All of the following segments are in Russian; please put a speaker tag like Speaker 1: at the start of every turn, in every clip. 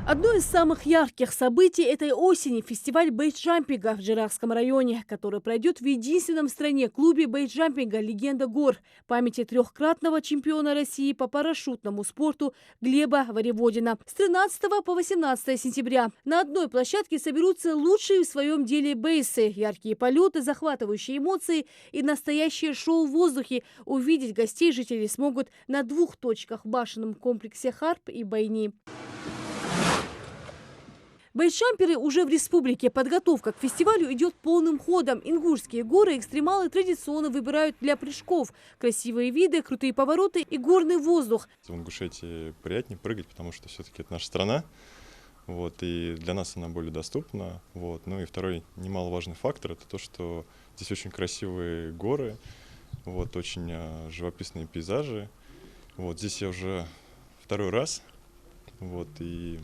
Speaker 1: Одно из самых ярких событий этой осени – фестиваль бейджампинга в Джирахском районе, который пройдет в единственном в стране клубе бейджампинга «Легенда гор» памяти трехкратного чемпиона России по парашютному спорту Глеба Воеводина. С 13 по 18 сентября на одной площадке соберутся лучшие в своем деле бейсы. Яркие полеты, захватывающие эмоции и настоящее шоу в воздухе. Увидеть гостей жители смогут на двух точках в башенном комплексе «Харп» и «Байни». Бейджамперы уже в республике. Подготовка к фестивалю идет полным ходом. Ингушские горы экстремалы традиционно выбирают для прыжков. Красивые виды, крутые повороты и горный воздух.
Speaker 2: В Ингушетии приятнее прыгать, потому что все-таки это наша страна. И для нас она более доступна. Ну и второй немаловажный фактор – это то, что здесь очень красивые горы, очень живописные пейзажи. Здесь я уже второй раз. И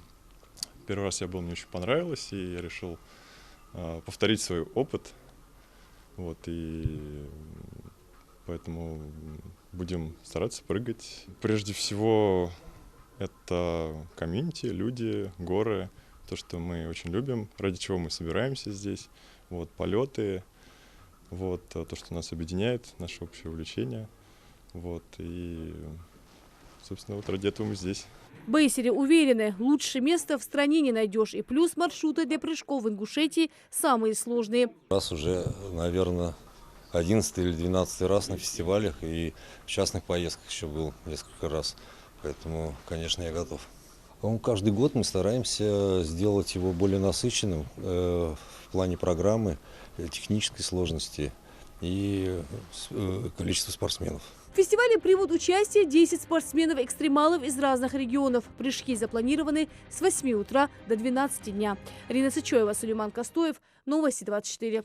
Speaker 2: первый раз я был, мне очень понравилось, и я решил повторить свой опыт. И поэтому будем стараться прыгать. Прежде всего, это комьюнити, люди, горы, то, что мы очень любим, ради чего мы собираемся здесь. Полеты, то, что нас объединяет, наше общее увлечение. И, собственно, ради этого мы здесь.
Speaker 1: Бейсеры уверены, лучше места в стране не найдешь. И плюс маршруты для прыжков в Ингушетии самые сложные.
Speaker 3: Раз уже, наверное, 11 или 12 раз на фестивалях и в частных поездках еще был несколько раз. Поэтому, конечно, я готов. Каждый год мы стараемся сделать его более насыщенным в плане программы, технической сложности и количества спортсменов.
Speaker 1: В фестивале примут участие 10 спортсменов-экстремалов из разных регионов. Прыжки запланированы с 8 утра до 12 дня. Рина Сычоева, Сулейман Костоев. Новости 24.